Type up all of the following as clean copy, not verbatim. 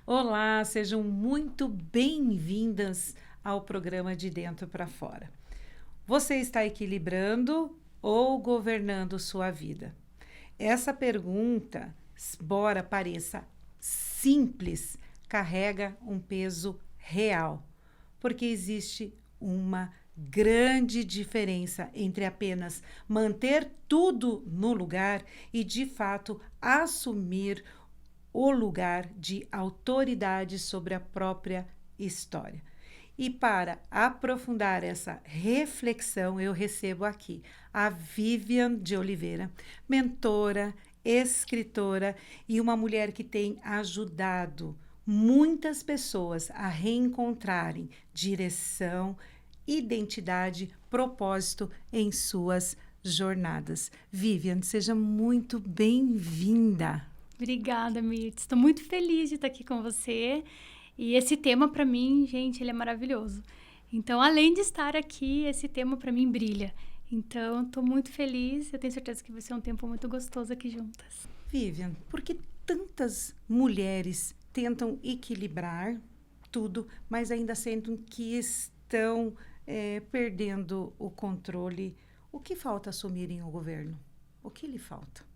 Olá, sejam muito bem-vindas ao programa De Dentro para Fora. Você está equilibrando ou governando sua vida? Essa pergunta, embora pareça simples, carrega um peso real, porque existe uma grande diferença entre apenas manter tudo no lugar e, de fato, assumir o lugar de autoridade sobre a própria história. E para aprofundar essa reflexão, eu recebo aqui a Vivian de Oliveira, mentora, escritora e uma mulher que tem ajudado muitas pessoas a reencontrarem direção, identidade, propósito em suas jornadas. Vivian, seja muito bem-vinda. Obrigada, Mirtz. Estou muito feliz de estar aqui com você. E esse tema, para mim, gente, ele é maravilhoso. Então, além de estar aqui, esse tema, para mim, brilha. Então, estou muito feliz. Eu tenho certeza que vai ser um tempo muito gostoso aqui juntas. Vivian, por que tantas mulheres tentam equilibrar tudo, mas ainda sentem que estão perdendo o controle? O que falta assumirem o governo? O que lhe falta?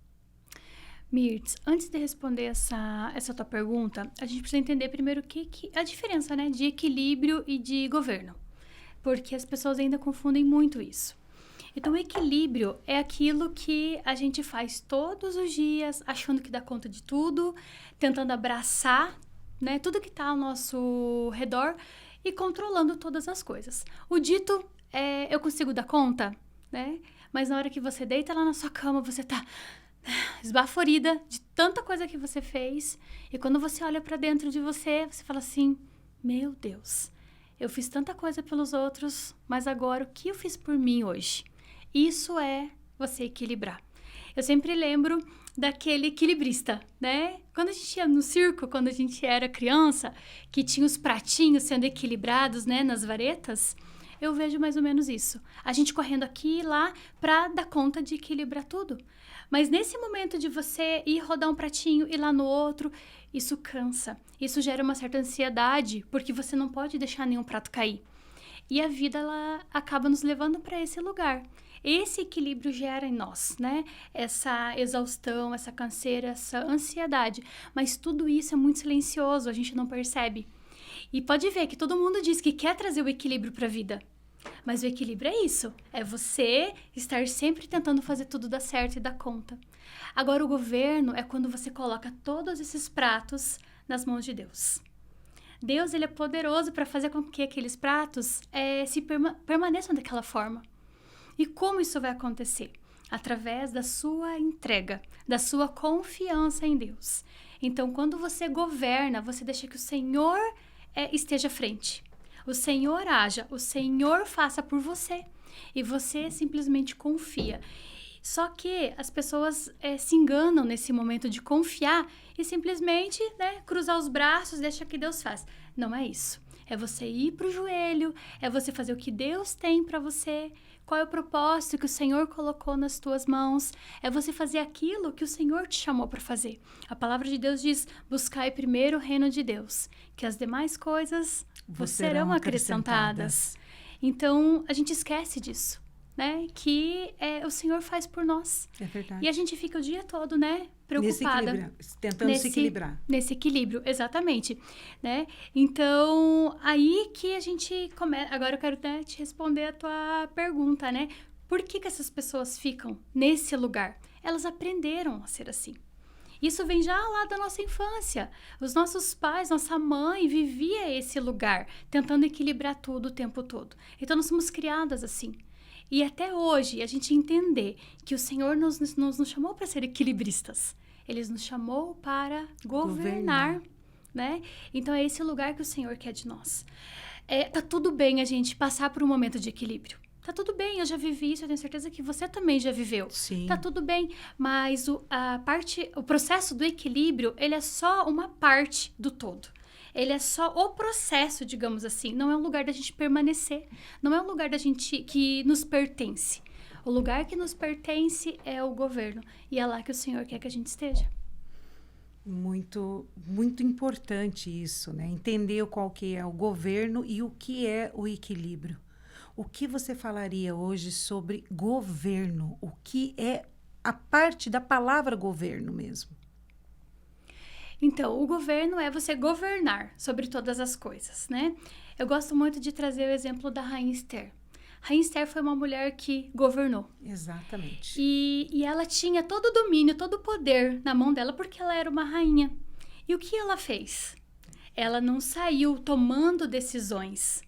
Mirtz, antes de responder essa tua pergunta, a gente precisa entender primeiro a diferença, né, de equilíbrio e de governo. Porque as pessoas ainda confundem muito isso. Então, o equilíbrio é aquilo que a gente faz todos os dias, achando que dá conta de tudo, tentando abraçar, né, tudo que está ao nosso redor e controlando todas as coisas. O dito é, eu consigo dar conta, né? Mas na hora que você deita lá na sua cama, você tá esbaforida de tanta coisa que você fez. E quando você olha para dentro de você, você fala assim, meu Deus, eu fiz tanta coisa pelos outros, mas agora o que eu fiz por mim hoje? Isso é você equilibrar. Eu sempre lembro daquele equilibrista, né? Quando a gente ia no circo, quando a gente era criança, que tinha os pratinhos sendo equilibrados, né, nas varetas, eu vejo mais ou menos isso. A gente correndo aqui e lá para dar conta de equilibrar tudo. Mas nesse momento de você ir rodar um pratinho e lá no outro, isso cansa. Isso gera uma certa ansiedade, porque você não pode deixar nenhum prato cair. E a vida, ela acaba nos levando para esse lugar. Esse equilíbrio gera em nós, né? Essa exaustão, essa canseira, essa ansiedade. Mas tudo isso é muito silencioso, a gente não percebe. E pode ver que todo mundo diz que quer trazer o equilíbrio para a vida. Mas o equilíbrio é isso. É você estar sempre tentando fazer tudo dar certo e dar conta. Agora, o governo é quando você coloca todos esses pratos nas mãos de Deus. Deus, ele é poderoso para fazer com que aqueles pratos permaneçam daquela forma. E como isso vai acontecer? Através da sua entrega, da sua confiança em Deus. Então, quando você governa, você deixa que o Senhor esteja à frente. O Senhor haja, o Senhor faça por você. E você simplesmente confia. Só que as pessoas se enganam nesse momento de confiar e simplesmente, né, cruzar os braços, deixa que Deus faz. Não é isso. É você ir pro joelho, é você fazer o que Deus tem para você. Qual é o propósito que o Senhor colocou nas tuas mãos? É você fazer aquilo que o Senhor te chamou para fazer. A palavra de Deus diz, buscai primeiro o reino de Deus, que as demais coisas vos serão acrescentadas. Então, a gente esquece disso, né? Que o Senhor faz por nós. É verdade. E a gente fica o dia todo, né? Preocupada. Tentando se equilibrar. Nesse equilíbrio, exatamente. Né? Então, aí que a gente começa... Agora eu quero, né, te responder a tua pergunta, né? Por que essas pessoas ficam nesse lugar? Elas aprenderam a ser assim. Isso vem já lá da nossa infância. Os nossos pais, nossa mãe vivia esse lugar, tentando equilibrar tudo o tempo todo. Então, nós somos criadas assim. E até hoje, a gente entender que o Senhor nos chamou para ser equilibristas. Ele nos chamou para governar, né? Então, é esse lugar que o Senhor quer de nós. Tá tudo bem a gente passar por um momento de equilíbrio. Tá tudo bem, eu já vivi isso, eu tenho certeza que você também já viveu. Sim. Tá tudo bem, mas o processo do equilíbrio, ele é só uma parte do todo. Ele é só o processo, digamos assim. Não é um lugar da gente permanecer. Não é um lugar da gente que nos pertence. O lugar que nos pertence é o governo. E é lá que o Senhor quer que a gente esteja. Muito, muito importante isso, né? Entender qual que é o governo e o que é o equilíbrio. O que você falaria hoje sobre governo? O que é a parte da palavra governo mesmo? Então, o governo é você governar sobre todas as coisas, né? Eu gosto muito de trazer o exemplo da Rainha Esther. Rainha Esther foi uma mulher que governou. Exatamente. E ela tinha todo o domínio, todo o poder na mão dela, porque ela era uma rainha. E o que ela fez? Ela não saiu tomando decisões.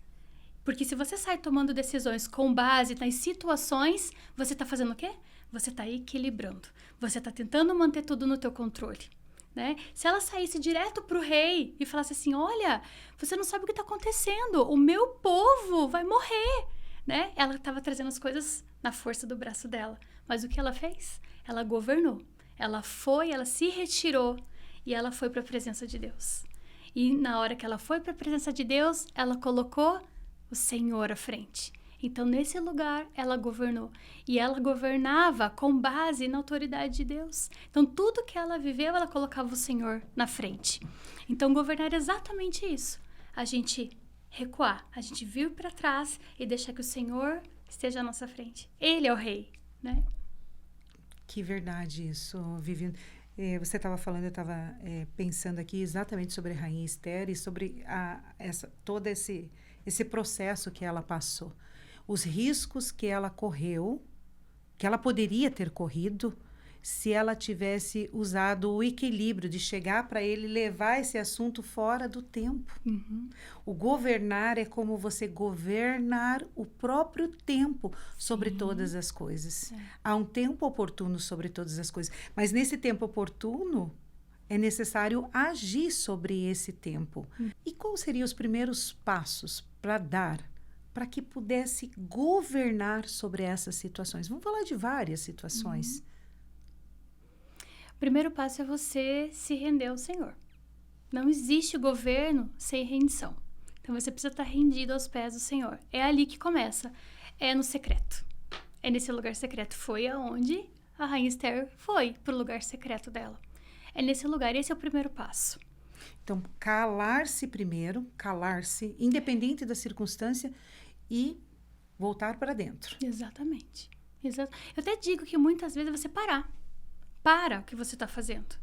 Porque se você sai tomando decisões com base nas situações, você está fazendo o quê? Você está equilibrando. Você está tentando manter tudo no teu controle. Né? Se ela saísse direto para o rei e falasse assim, olha, você não sabe o que está acontecendo, o meu povo vai morrer. Né? Ela estava trazendo as coisas na força do braço dela. Mas o que ela fez? Ela governou. Ela foi, ela se retirou e ela foi para a presença de Deus. E na hora que ela foi para a presença de Deus, ela colocou o Senhor à frente. Então, nesse lugar, ela governou. E ela governava com base na autoridade de Deus. Então, tudo que ela viveu, ela colocava o Senhor na frente. Então, governar é exatamente isso. A gente recuar, a gente vir para trás e deixar que o Senhor esteja à nossa frente. Ele é o rei, né? Que verdade isso, Viviane. Você estava falando, eu estava pensando aqui exatamente sobre a Rainha Esther e sobre todo esse processo que ela passou. Os riscos que ela correu, que ela poderia ter corrido, se ela tivesse usado o equilíbrio de chegar para ele e levar esse assunto fora do tempo. Uhum. O governar é como você governar o próprio tempo sobre Sim. todas as coisas. É. Há um tempo oportuno sobre todas as coisas. Mas nesse tempo oportuno, é necessário agir sobre esse tempo. E quais seriam os primeiros passos para dar para que pudesse governar sobre essas situações? Vamos falar de várias situações. O primeiro passo é você se render ao Senhor. Não existe governo sem rendição. Então você precisa estar rendido aos pés do Senhor. É ali que começa. É no secreto. É nesse lugar secreto. Foi aonde a Rainha Esther foi, para o lugar secreto dela. É nesse lugar. Esse é o primeiro passo. Então, calar-se primeiro, calar-se, independente da circunstância, e voltar para dentro. Exatamente. Eu até digo que muitas vezes é você parar. Para o que você está fazendo.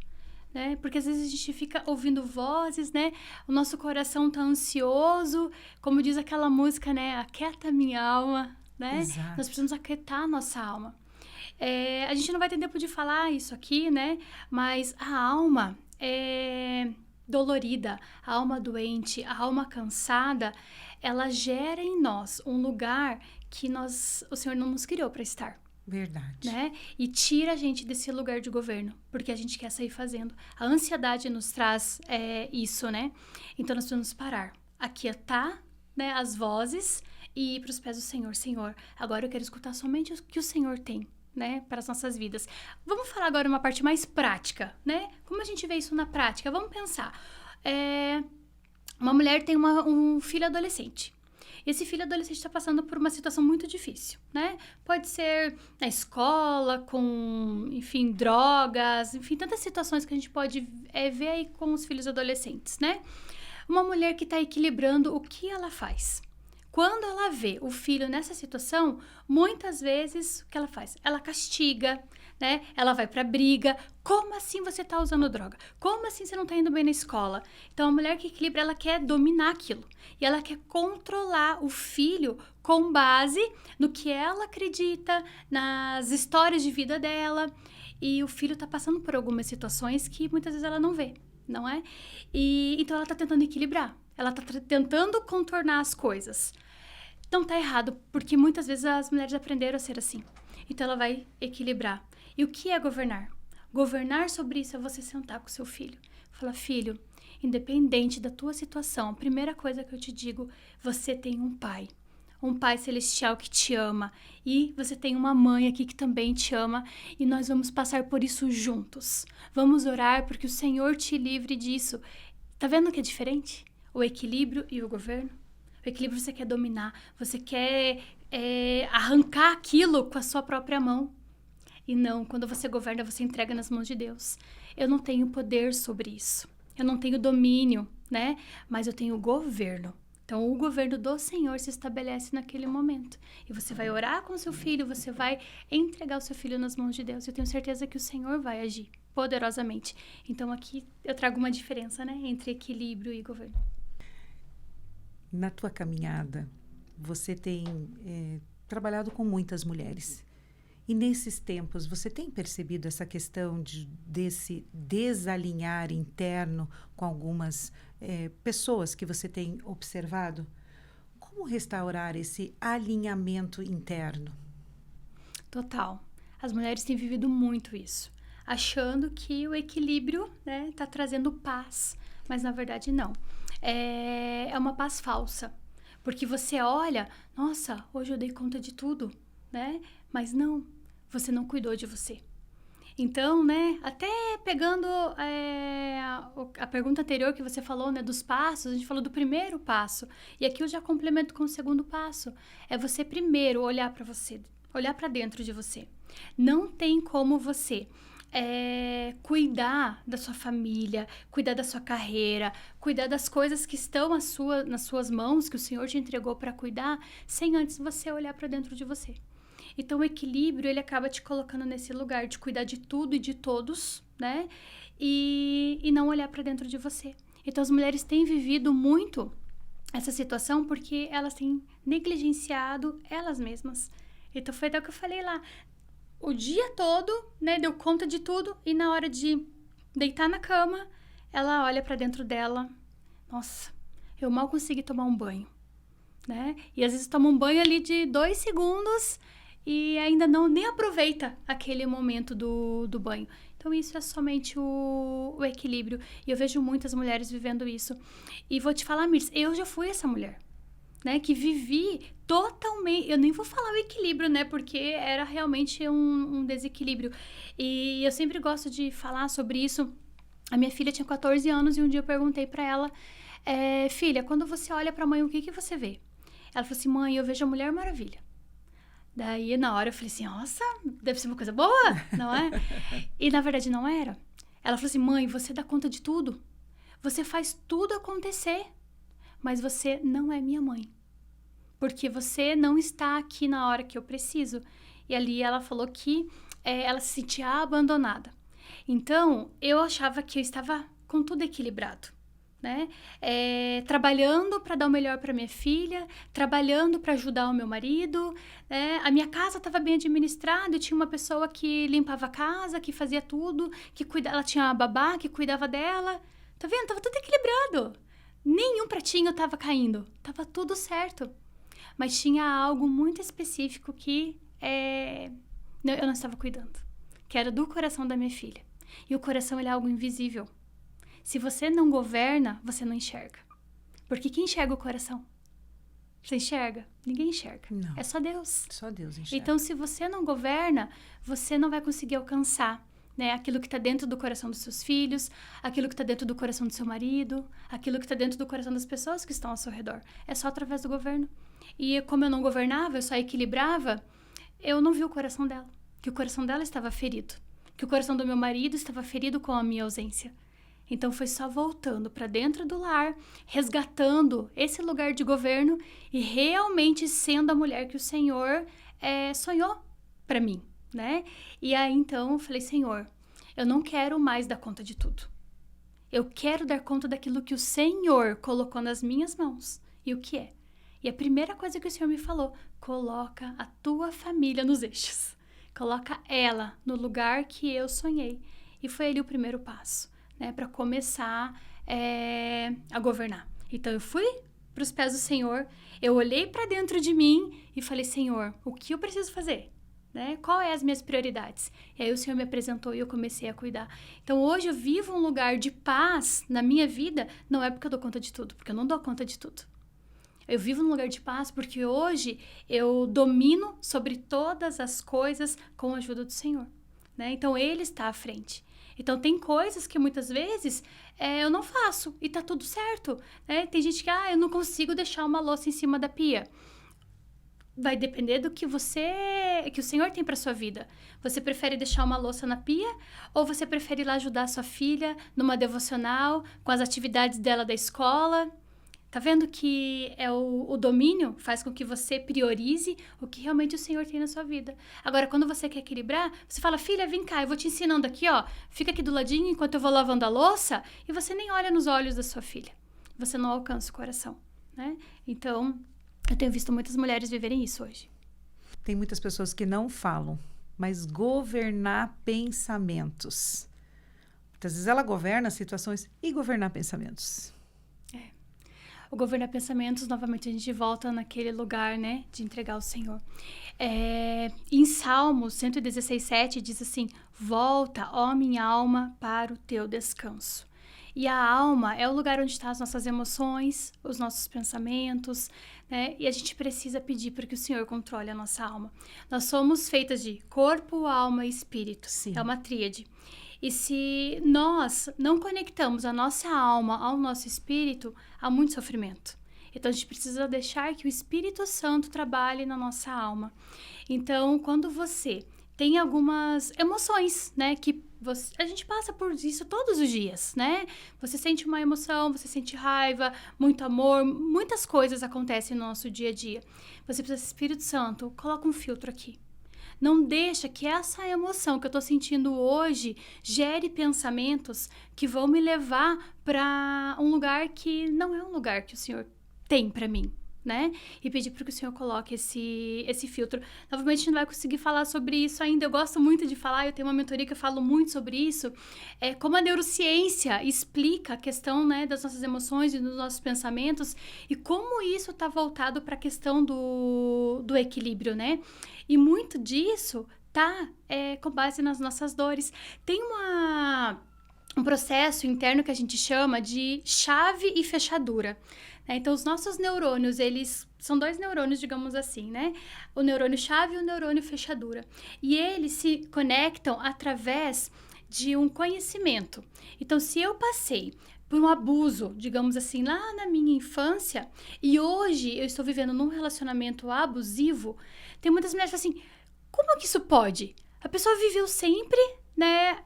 Né? Porque às vezes a gente fica ouvindo vozes, né? O nosso coração tá ansioso, como diz aquela música, né? Aquieta minha alma, né? Exato. Nós precisamos aquietar a nossa alma. A gente não vai ter tempo de falar isso aqui, né? Mas a alma é dolorida, a alma doente, a alma cansada, ela gera em nós um lugar que o Senhor não nos criou para estar. Verdade. Né? E tira a gente desse lugar de governo, porque a gente quer sair fazendo. A ansiedade nos traz isso, né? Então, nós precisamos parar, aquietar, né, as vozes e ir para os pés do Senhor. Senhor, agora eu quero escutar somente o que o Senhor tem, né, para as nossas vidas. Vamos falar agora uma parte mais prática, né? Como a gente vê isso na prática? Vamos pensar. Uma mulher tem um filho adolescente. Esse filho adolescente está passando por uma situação muito difícil, né? Pode ser na escola, com, enfim, drogas, enfim, tantas situações que a gente pode ver aí com os filhos adolescentes, né? Uma mulher que está equilibrando, o que ela faz? Quando ela vê o filho nessa situação, muitas vezes, o que ela faz? Ela castiga, né? Ela vai pra briga. Como assim você tá usando droga? Como assim você não tá indo bem na escola? Então, a mulher que equilibra, ela quer dominar aquilo. E ela quer controlar o filho com base no que ela acredita, nas histórias de vida dela. E o filho tá passando por algumas situações que muitas vezes ela não vê, não é? Então, ela tá tentando equilibrar. Ela tá tentando contornar as coisas. Não tá errado, porque muitas vezes as mulheres aprenderam a ser assim. Então, ela vai equilibrar. E o que é governar? Governar sobre isso é você sentar com seu filho. Falar, filho, independente da tua situação, a primeira coisa que eu te digo, você tem um pai celestial que te ama. E você tem uma mãe aqui que também te ama. E nós vamos passar por isso juntos. Vamos orar porque o Senhor te livre disso. Tá vendo que é diferente? O equilíbrio e o governo? O equilíbrio você quer dominar, você quer arrancar aquilo com a sua própria mão. E não, quando você governa, você entrega nas mãos de Deus. Eu não tenho poder sobre isso. Eu não tenho domínio, né? Mas eu tenho governo. Então, o governo do Senhor se estabelece naquele momento. E você vai orar com o seu filho, você vai entregar o seu filho nas mãos de Deus. Eu tenho certeza que o Senhor vai agir poderosamente. Então, aqui eu trago uma diferença, né? Entre equilíbrio e governo. Na tua caminhada, você tem trabalhado com muitas mulheres. E nesses tempos, você tem percebido essa questão desse desalinhar interno com algumas pessoas que você tem observado? Como restaurar esse alinhamento interno? Total. As mulheres têm vivido muito isso, achando que o equilíbrio, né, tá trazendo paz, mas na verdade não. É uma paz falsa, porque você olha, nossa, hoje eu dei conta de tudo, né? Mas não, você não cuidou de você. Então, né, até pegando a pergunta anterior que você falou, né, dos passos, a gente falou do primeiro passo. E aqui eu já complemento com o segundo passo. É você primeiro olhar para você, olhar para dentro de você. Não tem como você cuidar da sua família, cuidar da sua carreira, cuidar das coisas que estão nas suas mãos, que o Senhor te entregou para cuidar, sem antes você olhar para dentro de você. Então, o equilíbrio, ele acaba te colocando nesse lugar de cuidar de tudo e de todos, né? E não olhar para dentro de você. Então, as mulheres têm vivido muito essa situação porque elas têm negligenciado elas mesmas. Então, foi até o que eu falei lá. O dia todo, né, deu conta de tudo e na hora de deitar na cama, ela olha para dentro dela. Nossa, eu mal consegui tomar um banho, né? E às vezes toma um banho ali de 2 segundos e ainda nem aproveita aquele momento do banho. Então, isso é somente o equilíbrio. E eu vejo muitas mulheres vivendo isso. E vou te falar, Mirs, eu já fui essa mulher, né? Que vivi totalmente... Eu nem vou falar o equilíbrio, né? Porque era realmente um desequilíbrio. E eu sempre gosto de falar sobre isso. A minha filha tinha 14 anos e um dia eu perguntei pra ela... filha, quando você olha pra mãe, o que você vê? Ela falou assim, mãe, eu vejo a Mulher Maravilha. Daí, na hora, eu falei assim, nossa, deve ser uma coisa boa, não é? E, na verdade, não era. Ela falou assim, mãe, você dá conta de tudo. Você faz tudo acontecer. Mas você não é minha mãe. Porque você não está aqui na hora que eu preciso. E ali ela falou que ela se sentia abandonada. Então, eu achava que eu estava com tudo equilibrado. Né? Trabalhando para dar o melhor para minha filha, trabalhando para ajudar o meu marido, né? A minha casa estava bem administrada, eu tinha uma pessoa que limpava a casa, que fazia tudo, ela tinha uma babá que cuidava dela, tá vendo? Tava tudo equilibrado, nenhum pratinho estava caindo, tava tudo certo, mas tinha algo muito específico que eu não estava cuidando, que era do coração da minha filha, e o coração ele é algo invisível. Se você não governa, você não enxerga. Porque quem enxerga o coração? Você enxerga? Ninguém enxerga. Não. É só Deus. Só Deus enxerga. Então, se você não governa, você não vai conseguir alcançar, né, aquilo que está dentro do coração dos seus filhos, aquilo que está dentro do coração do seu marido, aquilo que está dentro do coração das pessoas que estão ao seu redor. É só através do governo. E como eu não governava, eu só equilibrava, eu não vi o coração dela. Que o coração dela estava ferido. Que o coração do meu marido estava ferido com a minha ausência. Então, foi só voltando para dentro do lar, resgatando esse lugar de governo e realmente sendo a mulher que o Senhor sonhou para mim, né? E aí, então, eu falei, Senhor, eu não quero mais dar conta de tudo. Eu quero dar conta daquilo que o Senhor colocou nas minhas mãos. E o que é? E a primeira coisa que o Senhor me falou, coloca a tua família nos eixos. Coloca ela no lugar que eu sonhei. E foi ali o primeiro passo. Né, para começar a governar. Então, eu fui para os pés do Senhor, eu olhei para dentro de mim e falei, Senhor, o que eu preciso fazer? Né? Qual é as minhas prioridades? E aí o Senhor me apresentou e eu comecei a cuidar. Então, hoje eu vivo um lugar de paz na minha vida, não é porque eu dou conta de tudo, porque eu não dou conta de tudo. Eu vivo num lugar de paz porque hoje eu domino sobre todas as coisas com a ajuda do Senhor. Né? Então, Ele está à frente. Então, tem coisas que muitas vezes eu não faço e tá tudo certo. Né? Tem gente que, eu não consigo deixar uma louça em cima da pia. vai depender do que que o Senhor tem para sua vida. Você prefere deixar uma louça na pia ou você prefere ir lá ajudar a sua filha numa devocional, com as atividades dela da escola? Tá vendo que o domínio faz com que você priorize o que realmente o Senhor tem na sua vida. Agora, quando você quer equilibrar, você fala, filha, vem cá, eu vou te ensinando aqui, ó. Fica aqui do ladinho enquanto eu vou lavando a louça, e você nem olha nos olhos da sua filha. Você não alcança o coração, né? Então, eu tenho visto muitas mulheres viverem isso hoje. Tem muitas pessoas que não falam, mas governar pensamentos. Muitas vezes ela governa situações e governar pensamentos. O governar pensamentos, novamente, a gente volta naquele lugar, né, de entregar ao Senhor. Em Salmos 116:7 diz assim, volta, ó minha alma, para o teu descanso. E a alma é o lugar onde estão as nossas emoções, os nossos pensamentos, né? E a gente precisa pedir para que o Senhor controle a nossa alma. Nós somos feitas de corpo, alma e espírito. Sim. É uma tríade. E se nós não conectamos a nossa alma ao nosso espírito, há muito sofrimento. Então, a gente precisa deixar que o Espírito Santo trabalhe na nossa alma. Então, quando você tem algumas emoções, né, que a gente passa por isso todos os dias, né? Você sente uma emoção, você sente raiva, muito amor, muitas coisas acontecem no nosso dia a dia. Você precisa, Espírito Santo, coloca um filtro aqui. Não deixa que essa emoção que eu tô sentindo hoje gere pensamentos que vão me levar para um lugar que não é um lugar que o Senhor tem para mim, né? E pedir para que o Senhor coloque esse filtro. Novamente, a gente não vai conseguir falar sobre isso ainda. Eu gosto muito de falar, eu tenho uma mentoria que eu falo muito sobre isso. Como a neurociência explica a questão, né, das nossas emoções e dos nossos pensamentos e como isso está voltado para a questão do equilíbrio, né? E muito disso tá com base nas nossas dores. Tem um processo interno que a gente chama de chave e fechadura. Então, os nossos neurônios, eles são 2 neurônios, digamos assim, né? O neurônio chave e o neurônio fechadura. E eles se conectam através de um conhecimento. Então, se eu passei por um abuso, digamos assim, lá na minha infância, e hoje eu estou vivendo num relacionamento abusivo, tem muitas mulheres que falam assim, como que isso pode? A pessoa viveu sempre, né,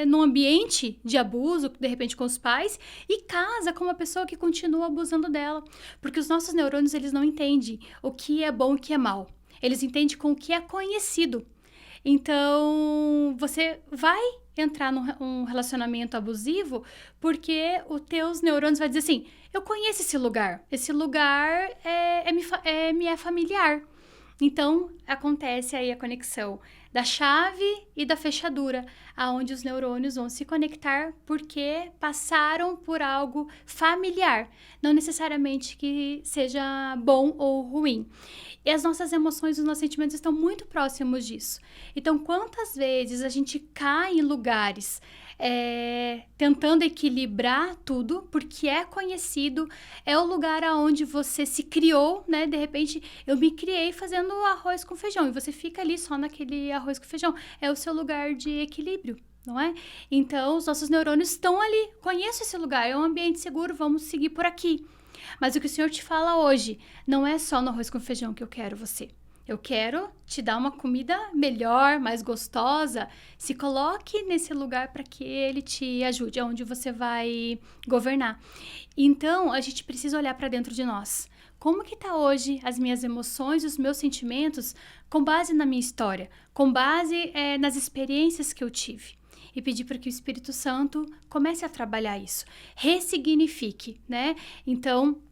num ambiente de abuso, de repente com os pais, e casa com uma pessoa que continua abusando dela. Porque os nossos neurônios, eles não entendem o que é bom e o que é mal. Eles entendem com o que é conhecido. Então, você vai entrar num relacionamento abusivo porque os teus neurônios vão dizer assim, eu conheço esse lugar me é familiar. Então, acontece aí a conexão da chave e da fechadura, aonde os neurônios vão se conectar porque passaram por algo familiar, não necessariamente que seja bom ou ruim. E as nossas emoções, os nossos sentimentos estão muito próximos disso. Então, quantas vezes a gente cai em lugares tentando equilibrar tudo, porque é conhecido, é o lugar aonde você se criou, né? De repente, eu me criei fazendo arroz com feijão, e você fica ali só naquele arroz com feijão. É o seu lugar de equilíbrio, não é? Então, os nossos neurônios estão ali, conheço esse lugar, é um ambiente seguro, vamos seguir por aqui. Mas o que o Senhor te fala hoje, não é só no arroz com feijão que eu quero você. Eu quero te dar uma comida melhor, mais gostosa. Se coloque nesse lugar para que ele te ajude, aonde você vai governar. Então, a gente precisa olhar para dentro de nós. Como que tá hoje as minhas emoções, os meus sentimentos, com base na minha história, com base nas experiências que eu tive. E pedir para que o Espírito Santo comece a trabalhar isso. Ressignifique, né? Então,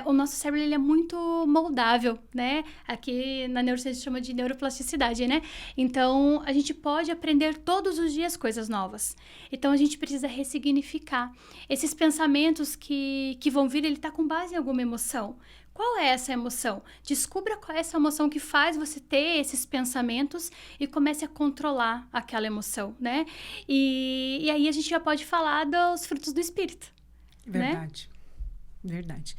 o nosso cérebro ele é muito moldável, né? Aqui na neurociência chama de neuroplasticidade, né? Então, a gente pode aprender todos os dias coisas novas. Então, a gente precisa ressignificar. Esses pensamentos que vão vir, ele tá com base em alguma emoção. Qual é essa emoção? Descubra qual é essa emoção que faz você ter esses pensamentos e comece a controlar aquela emoção, né? E aí a gente já pode falar dos frutos do Espírito. Verdade. Né? Verdade.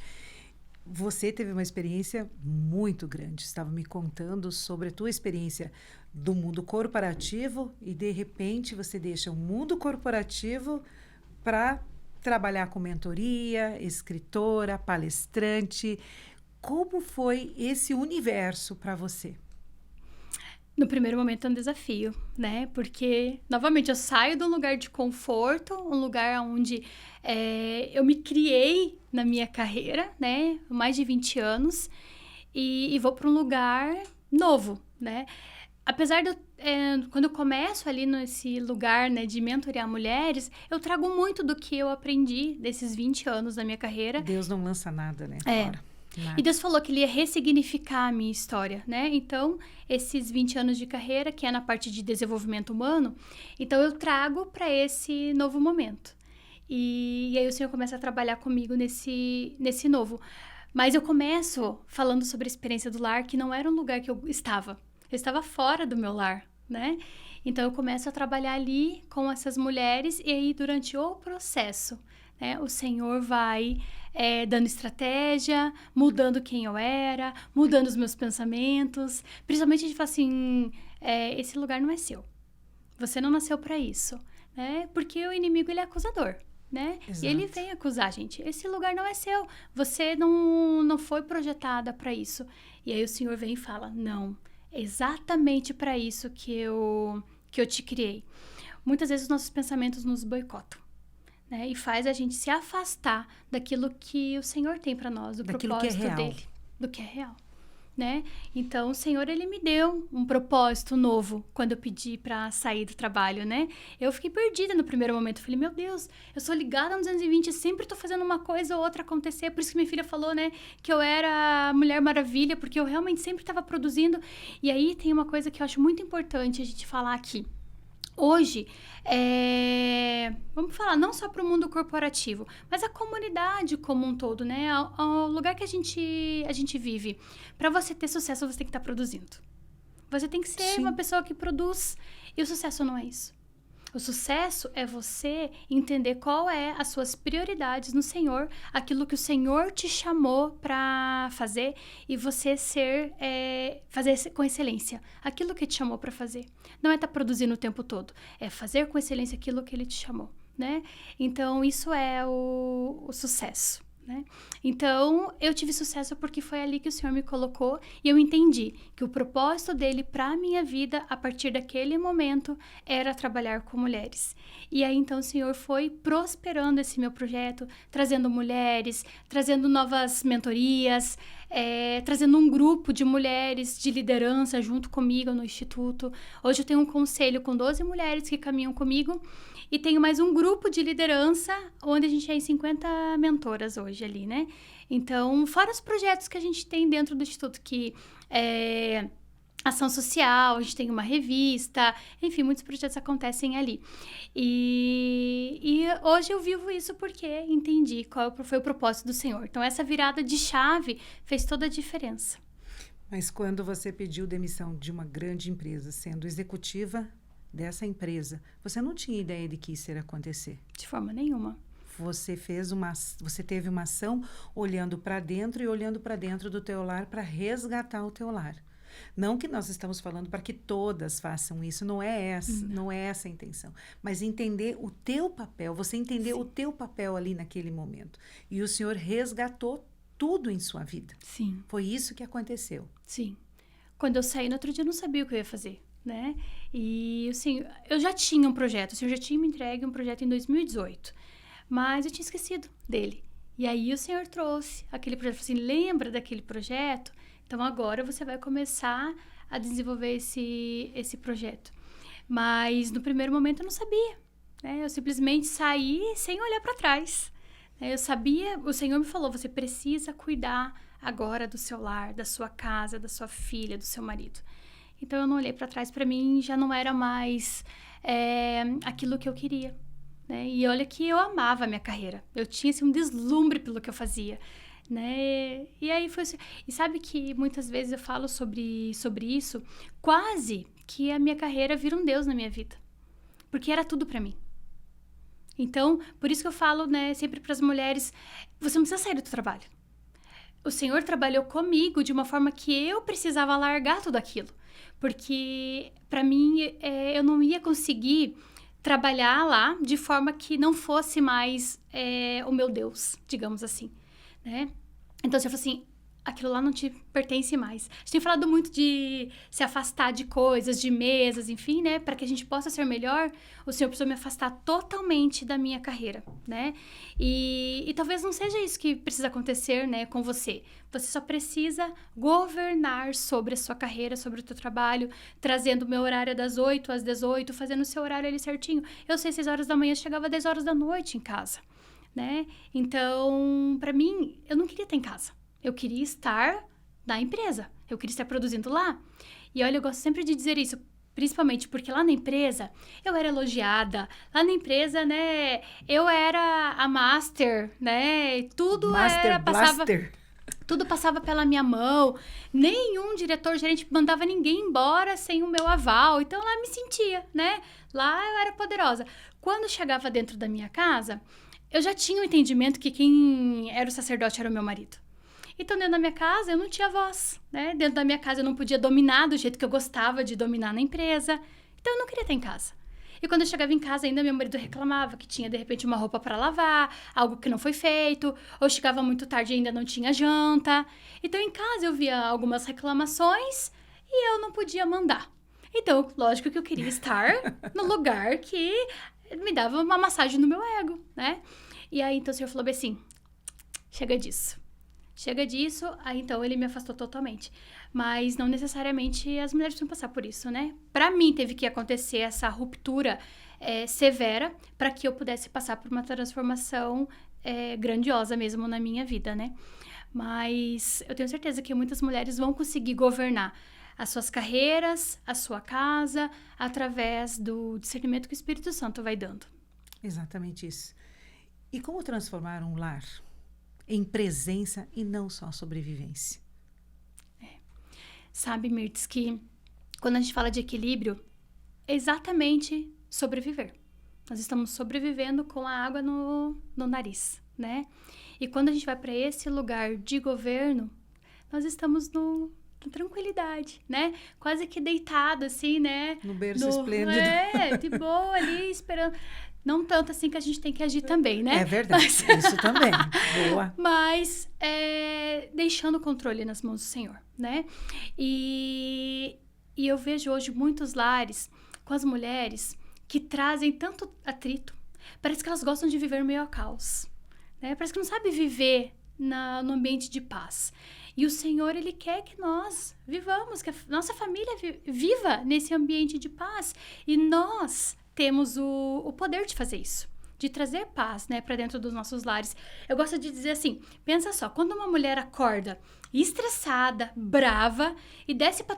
Você teve uma experiência muito grande. Estava me contando sobre a tua experiência do mundo corporativo e, de repente, você deixa o mundo corporativo para trabalhar com mentoria, escritora, palestrante. Como foi esse universo para você? No primeiro momento é um desafio, né? Porque, novamente, eu saio de um lugar de conforto, um lugar onde eu me criei na minha carreira, né? Mais de 20 anos, e vou para um lugar novo, né? Apesar de quando eu começo ali nesse lugar, né, de mentorear mulheres, eu trago muito do que eu aprendi desses 20 anos da minha carreira. Deus não lança nada, né? É. Fora. Nada. E Deus falou que ele ia ressignificar a minha história, né? Então, esses 20 anos de carreira, que é na parte de desenvolvimento humano, então eu trago para esse novo momento. E aí o Senhor começa a trabalhar comigo nesse novo. Mas eu começo falando sobre a experiência do lar, que não era um lugar que eu estava. Eu estava fora do meu lar, né? Então, eu começo a trabalhar ali com essas mulheres e aí, durante o processo, né, o Senhor vai dando estratégia, mudando quem eu era, mudando os meus pensamentos. Principalmente, a gente fala assim, esse lugar não é seu. Você não nasceu para isso, né? Porque o inimigo, ele é acusador, né? Exato. E ele vem acusar a gente. Esse lugar não é seu. Você não foi projetada para isso. E aí, o Senhor vem e fala, não, é exatamente para isso que eu te criei. Muitas vezes os nossos pensamentos nos boicotam, né? E faz a gente se afastar daquilo que o Senhor tem para nós, do Daquilo que é propósito real. dele, do que é real, né? Então, o Senhor, ele me deu um propósito novo quando eu pedi para sair do trabalho, né? Eu fiquei perdida no primeiro momento. Falei, meu Deus, eu sou ligada no 220, sempre tô fazendo uma coisa ou outra acontecer. Por isso que minha filha falou, né, que eu era a Mulher Maravilha, porque eu realmente sempre estava produzindo. E aí tem uma coisa que eu acho muito importante a gente falar aqui. Hoje, vamos falar não só para o mundo corporativo, mas a comunidade como um todo, né? Ao lugar que a gente vive. Para você ter sucesso, você tem que estar produzindo. Você tem que ser Sim. uma pessoa que produz. E o sucesso não é isso. O sucesso é você entender qual é as suas prioridades no Senhor, aquilo que o Senhor te chamou para fazer e você fazer com excelência aquilo que te chamou para fazer. Não é estar produzindo o tempo todo, é fazer com excelência aquilo que Ele te chamou, né? Então, isso é o sucesso, né? Então, eu tive sucesso porque foi ali que o Senhor me colocou e eu entendi que o propósito dele para a minha vida, a partir daquele momento, era trabalhar com mulheres. E aí, então, o Senhor foi prosperando esse meu projeto, trazendo mulheres, trazendo novas mentorias, trazendo um grupo de mulheres de liderança junto comigo no Instituto. Hoje eu tenho um conselho com 12 mulheres que caminham comigo e tenho mais um grupo de liderança, onde a gente é em 50 mentoras hoje ali, né? Então, fora os projetos que a gente tem dentro do Instituto, que é ação social, a gente tem uma revista, enfim, muitos projetos acontecem ali. E hoje eu vivo isso porque entendi qual foi o propósito do Senhor. Então, essa virada de chave fez toda a diferença. Mas quando você pediu demissão de uma grande empresa, sendo executiva dessa empresa, você não tinha ideia de que isso ia acontecer? De forma nenhuma. Você teve uma ação olhando para dentro e olhando para dentro do teu lar para resgatar o teu lar. Não que nós estamos falando para que todas façam isso, não é essa a intenção. Mas entender o teu papel, você entender o teu papel ali naquele momento. E o Senhor resgatou tudo em sua vida. Sim. Foi isso que aconteceu. Sim. Quando eu saí no outro dia, eu não sabia o que eu ia fazer, né? E, assim, eu já tinha um projeto, o Senhor já tinha me entregue um projeto em 2018, mas eu tinha esquecido dele. E aí o Senhor trouxe aquele projeto, assim, lembra daquele projeto? Então, agora você vai começar a desenvolver esse projeto. Mas, no primeiro momento, eu não sabia, né? Eu simplesmente saí sem olhar para trás. Eu sabia, o Senhor me falou, você precisa cuidar agora do seu lar, da sua casa, da sua filha, do seu marido. Então, eu não olhei para trás. Para mim, já não era mais aquilo que eu queria, né? E olha que eu amava a minha carreira. Eu tinha assim, um deslumbre pelo que eu fazia, né? E aí foi assim. E sabe que muitas vezes eu falo sobre isso, quase que a minha carreira vira um Deus na minha vida. Porque era tudo para mim. Então, por isso que eu falo, né, sempre para as mulheres, você não precisa sair do teu trabalho. O Senhor trabalhou comigo de uma forma que eu precisava largar tudo aquilo. Porque, para mim, eu não ia conseguir trabalhar lá de forma que não fosse mais o meu Deus, digamos assim, né? Então, você falou assim, aquilo lá não te pertence mais. A gente tem falado muito de se afastar de coisas, de mesas, enfim, né? Para que a gente possa ser melhor, o Senhor precisou me afastar totalmente da minha carreira, né? E talvez não seja isso que precisa acontecer, né, com você. Você só precisa governar sobre a sua carreira, sobre o teu trabalho, trazendo o meu horário das 8 às 18, fazendo o seu horário ali certinho. Eu sei, 6 horas da manhã, chegava às 10 horas da noite em casa, né? Então, para mim, eu não queria estar em casa. Eu queria estar na empresa. Eu queria estar produzindo lá. E olha, eu gosto sempre de dizer isso, principalmente porque lá na empresa eu era elogiada. Lá na empresa, né, eu era a master, né? Tudo Master era Blaster. tudo passava pela minha mão. Nenhum diretor, gerente mandava ninguém embora sem o meu aval. Então lá eu me sentia, né? Lá eu era poderosa. Quando chegava dentro da minha casa, eu já tinha o entendimento que quem era o sacerdote era o meu marido. Então, dentro da minha casa, eu não tinha voz, né? Dentro da minha casa, eu não podia dominar do jeito que eu gostava de dominar na empresa. Então, eu não queria estar em casa. E quando eu chegava em casa, ainda meu marido reclamava que tinha, de repente, uma roupa para lavar, algo que não foi feito, ou chegava muito tarde e ainda não tinha janta. Então, em casa, eu via algumas reclamações e eu não podia mandar. Então, lógico que eu queria estar no lugar que me dava uma massagem no meu ego, né? E aí, então, o senhor falou bem assim, chega disso. Chega disso, aí então ele me afastou totalmente. Mas não necessariamente as mulheres precisam passar por isso, né? Pra mim teve que acontecer essa ruptura severa para que eu pudesse passar por uma transformação grandiosa mesmo na minha vida, né? Mas eu tenho certeza que muitas mulheres vão conseguir governar as suas carreiras, a sua casa, através do discernimento que o Espírito Santo vai dando. Exatamente isso. E como transformar um lar em presença e não só sobrevivência? Sabe, Mirtz, que quando a gente fala de equilíbrio, é exatamente sobreviver. Nós estamos sobrevivendo com a água no nariz, né? E quando a gente vai para esse lugar de governo, nós estamos na tranquilidade, né? Quase que deitado, assim, né? No berço esplêndido. De boa ali, esperando. Não tanto assim que a gente tem que agir também, né? É verdade, isso também. Boa. Mas deixando o controle nas mãos do Senhor, né? E eu vejo hoje muitos lares com as mulheres que trazem tanto atrito. Parece que elas gostam de viver meio ao caos, né? Parece que não sabe viver no ambiente de paz. E o Senhor, Ele quer que nós vivamos, que a nossa família viva nesse ambiente de paz. E nós temos o poder de fazer isso, de trazer paz, né, para dentro dos nossos lares. Eu gosto de dizer assim, pensa só, quando uma mulher acorda estressada, brava e desce para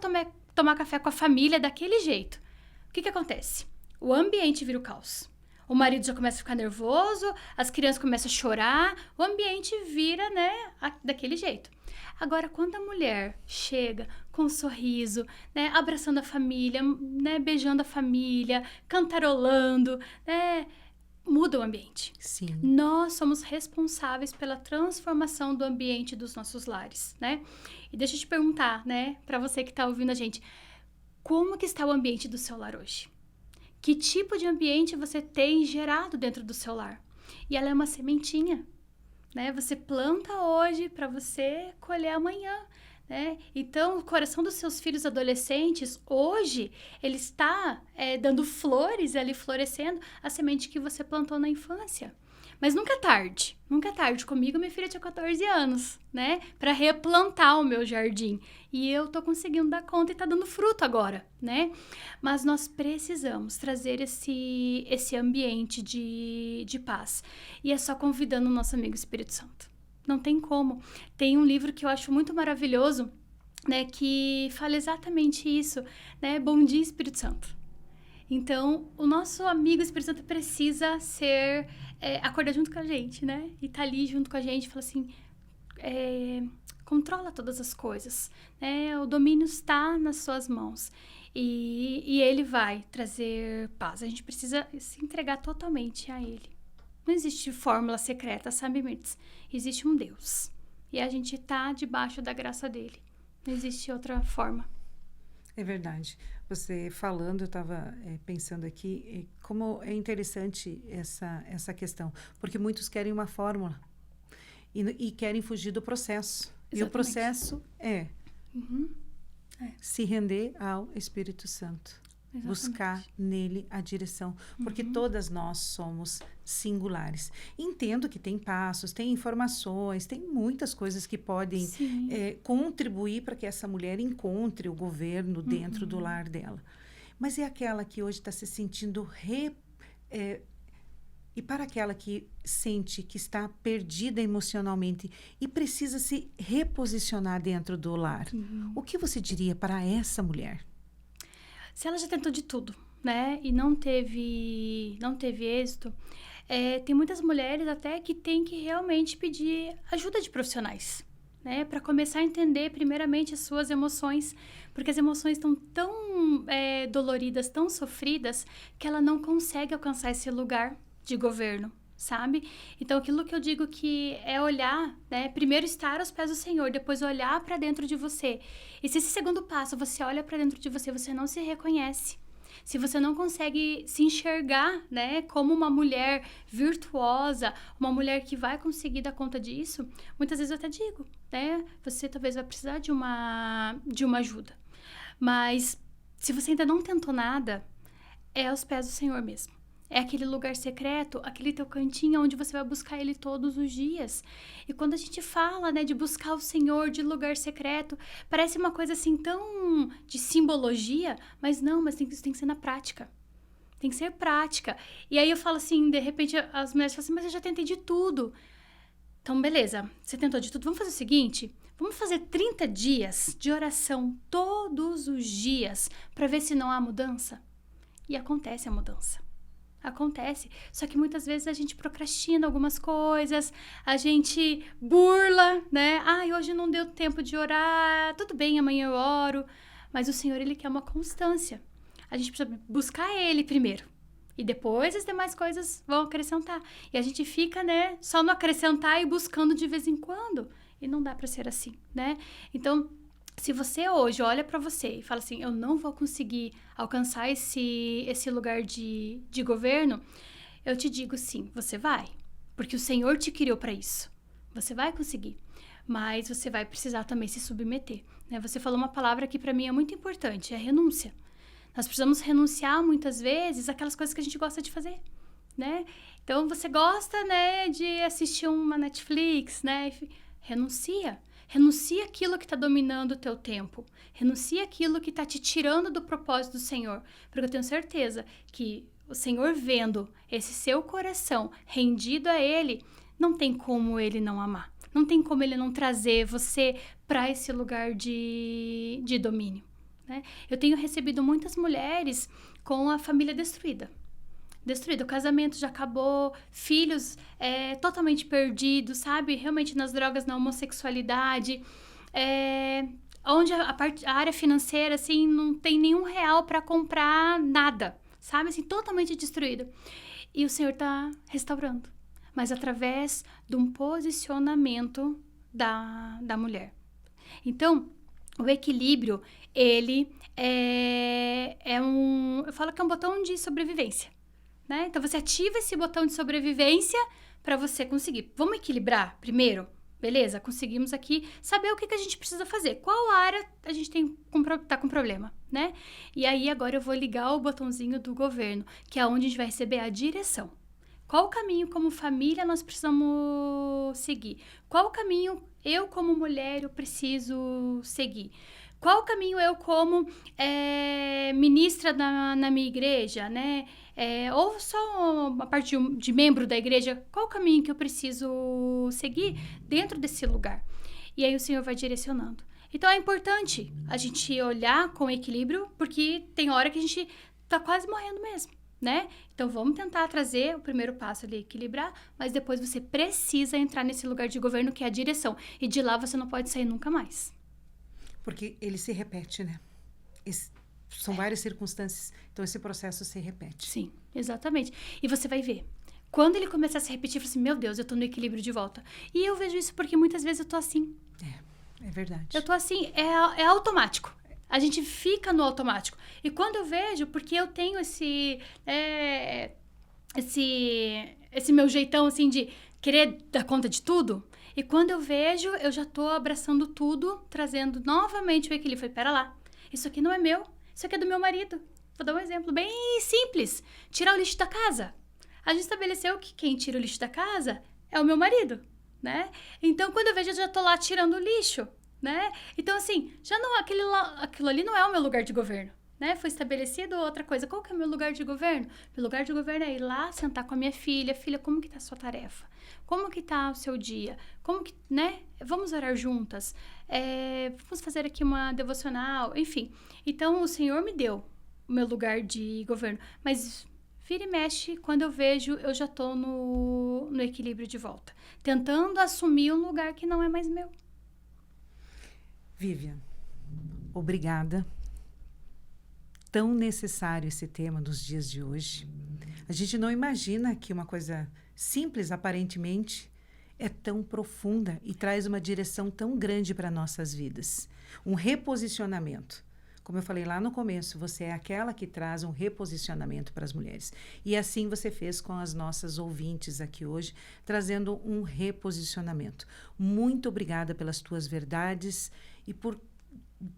tomar café com a família daquele jeito, o que acontece? O ambiente vira o caos. O marido já começa a ficar nervoso, as crianças começam a chorar, o ambiente vira, né, daquele jeito. Agora, quando a mulher chega com um sorriso, né, abraçando a família, né, beijando a família, cantarolando, né, muda o ambiente. Sim. Nós somos responsáveis pela transformação do ambiente dos nossos lares, né? E deixa eu te perguntar, né, para você que está ouvindo a gente, como que está o ambiente do seu lar hoje? Que tipo de ambiente você tem gerado dentro do seu lar? E ela é uma sementinha, né? Você planta hoje para você colher amanhã, né? Então, o coração dos seus filhos adolescentes, hoje, ele está dando flores ali, florescendo a semente que você plantou na infância. Mas nunca é tarde. Nunca é tarde. Comigo, minha filha tinha 14 anos, né? Para replantar o meu jardim. E eu tô conseguindo dar conta e tá dando fruto agora, né? Mas nós precisamos trazer esse ambiente de paz. E é só convidando o nosso amigo Espírito Santo. Não tem como. Tem um livro que eu acho muito maravilhoso, né? Que fala exatamente isso, né? Bom dia, Espírito Santo. Então, o nosso amigo Espírito Santo precisa acordar junto com a gente, né? E tá ali junto com a gente, fala assim, controla todas as coisas, né? O domínio está nas suas mãos. E ele vai trazer paz. A gente precisa se entregar totalmente a ele. Não existe fórmula secreta, sabe, Mirtz? Existe um Deus. E a gente tá debaixo da graça dele. Não existe outra forma. É verdade. Você falando, eu estava pensando aqui, como é interessante essa questão. Porque muitos querem uma fórmula e querem fugir do processo. E o processo é Uhum. se render ao Espírito Santo. Exatamente. Buscar nele a direção, porque todas nós somos singulares. Entendo que tem passos, tem informações, tem muitas coisas que podem Sim. contribuir para que essa mulher encontre o governo dentro do lar dela. Mas é aquela que hoje está se sentindo e para aquela que sente que está perdida emocionalmente e precisa se reposicionar dentro do lar, o que você diria para essa mulher? Se ela já tentou de tudo, né, e não teve êxito, tem muitas mulheres até que têm que realmente pedir ajuda de profissionais, né, para começar a entender primeiramente as suas emoções, porque as emoções estão tão doloridas, tão sofridas, que ela não consegue alcançar esse lugar de governo, sabe? Então, aquilo que eu digo que é olhar, né? Primeiro estar aos pés do Senhor, depois olhar para dentro de você. E se esse segundo passo você olha para dentro de você, você não se reconhece. Se você não consegue se enxergar, né, como uma mulher virtuosa, uma mulher que vai conseguir dar conta disso, muitas vezes eu até digo, né, você talvez vai precisar de uma ajuda. Mas se você ainda não tentou nada, é aos pés do Senhor mesmo. É aquele lugar secreto, aquele teu cantinho onde você vai buscar Ele todos os dias. E quando a gente fala, né, de buscar o Senhor, de lugar secreto, parece uma coisa assim tão de simbologia, mas não, mas tem que ser na prática. Tem que ser prática. E aí eu falo assim, de repente as mulheres falam assim, mas eu já tentei de tudo. Então, beleza, você tentou de tudo, vamos fazer o seguinte, vamos fazer 30 dias de oração todos os dias para ver se não há mudança. E acontece a mudança. Acontece, só que muitas vezes a gente procrastina algumas coisas, a gente burla, né? Ai, hoje não deu tempo de orar, tudo bem, amanhã eu oro. Mas o Senhor, Ele quer uma constância. A gente precisa buscar Ele primeiro. E depois as demais coisas vão acrescentar. E a gente fica, né, só no acrescentar e buscando de vez em quando. E não dá para ser assim, né? Então, se você hoje olha para você e fala assim, eu não vou conseguir alcançar esse lugar de governo, eu te digo sim, você vai. Porque o Senhor te criou para isso. Você vai conseguir. Mas você vai precisar também se submeter, né? Você falou uma palavra que para mim é muito importante, é renúncia. Nós precisamos renunciar muitas vezes àquelas coisas que a gente gosta de fazer, né? Então, você gosta, né, de assistir uma Netflix, né? Renuncia. Renuncia aquilo que está dominando o teu tempo. Renuncia aquilo que está te tirando do propósito do Senhor. Porque eu tenho certeza que o Senhor vendo esse seu coração rendido a Ele, não tem como Ele não amar. Não tem como Ele não trazer você para esse lugar de domínio, né? Eu tenho recebido muitas mulheres com a família destruída. O casamento já acabou, filhos totalmente perdidos, sabe? Realmente nas drogas, na homossexualidade, onde a área financeira, assim, não tem nenhum real para comprar nada, sabe? Assim, totalmente destruída. E o Senhor tá restaurando, mas através de um posicionamento da mulher. Então, o equilíbrio, ele eu falo que é um botão de sobrevivência. Né? Então, você ativa esse botão de sobrevivência para você conseguir. Vamos equilibrar primeiro? Beleza? Conseguimos aqui saber o que a gente precisa fazer. Qual área a gente tá com problema, né? E aí, agora eu vou ligar o botãozinho do governo, que é onde a gente vai receber a direção. Qual o caminho, como família, nós precisamos seguir? Qual o caminho eu, como mulher, eu preciso seguir? Qual o caminho eu, como ministra na minha igreja, né? Ou só uma parte de membro da igreja, qual o caminho que eu preciso seguir dentro desse lugar? E aí o Senhor vai direcionando. Então, é importante a gente olhar com equilíbrio, porque tem hora que a gente tá quase morrendo mesmo, né? Então, vamos tentar trazer o primeiro passo ali, equilibrar, mas depois você precisa entrar nesse lugar de governo que é a direção. E de lá você não pode sair nunca mais. Porque ele se repete, né? São várias circunstâncias, então esse processo se repete. Sim, exatamente. E você vai ver. Quando ele começar a se repetir, você fala assim, meu Deus, eu tô no equilíbrio de volta. E eu vejo isso porque muitas vezes eu tô assim. É verdade. Eu tô assim, é automático. A gente fica no automático. E quando eu vejo, porque eu tenho esse meu jeitão, assim, de querer dar conta de tudo, E quando eu vejo, eu já tô abraçando tudo, trazendo novamente o equilíbrio. Falei, pera lá, isso aqui não é meu, isso aqui é do meu marido. Vou dar um exemplo bem simples. Tirar o lixo da casa. A gente estabeleceu que quem tira o lixo da casa é o meu marido, né? Então, quando eu vejo, eu já tô lá tirando o lixo, né? Então, assim, já não, aquilo ali não é o meu lugar de governo, né? Foi estabelecido outra coisa. Qual que é o meu lugar de governo? Meu lugar de governo é ir lá, sentar com a minha filha. Filha, como que tá a sua tarefa? Como que tá o seu dia? Como que, né? Vamos orar juntas. Vamos fazer aqui uma devocional. Enfim, então o Senhor me deu o meu lugar de governo. Mas vira e mexe, quando eu vejo, eu já tô no equilíbrio de volta. Tentando assumir um lugar que não é mais meu. Vivian, obrigada. Tão necessário esse tema nos dias de hoje. A gente não imagina que uma coisa simples, aparentemente, é tão profunda e traz uma direção tão grande para nossas vidas. Um reposicionamento. Como eu falei lá no começo, você é aquela que traz um reposicionamento para as mulheres. E assim você fez com as nossas ouvintes aqui hoje, trazendo um reposicionamento. Muito obrigada pelas tuas verdades e por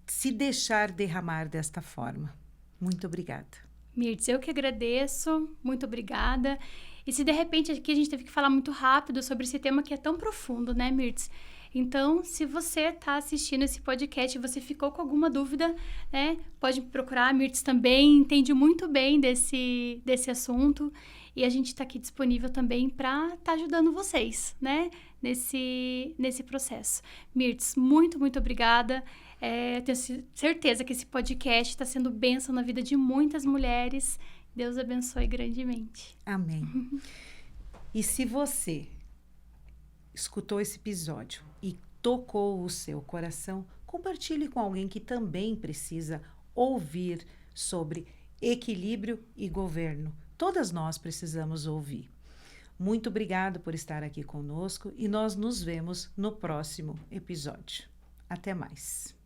se deixar derramar desta forma. Muito obrigada. Mirtz, eu que agradeço. Muito obrigada. E se de repente aqui a gente teve que falar muito rápido sobre esse tema que é tão profundo, né, Mirtz? Então, se você está assistindo esse podcast e você ficou com alguma dúvida, né, pode me procurar. A Mirtz também entende muito bem desse assunto. E a gente está aqui disponível também para estar ajudando vocês, né, nesse processo. Mirtz, muito, muito obrigada. Tenho certeza que esse podcast está sendo bênção na vida de muitas mulheres. Deus abençoe grandemente. Amém. E se você escutou esse episódio e tocou o seu coração, compartilhe com alguém que também precisa ouvir sobre equilíbrio e governo. Todas nós precisamos ouvir. Muito obrigado por estar aqui conosco e nós nos vemos no próximo episódio. Até mais.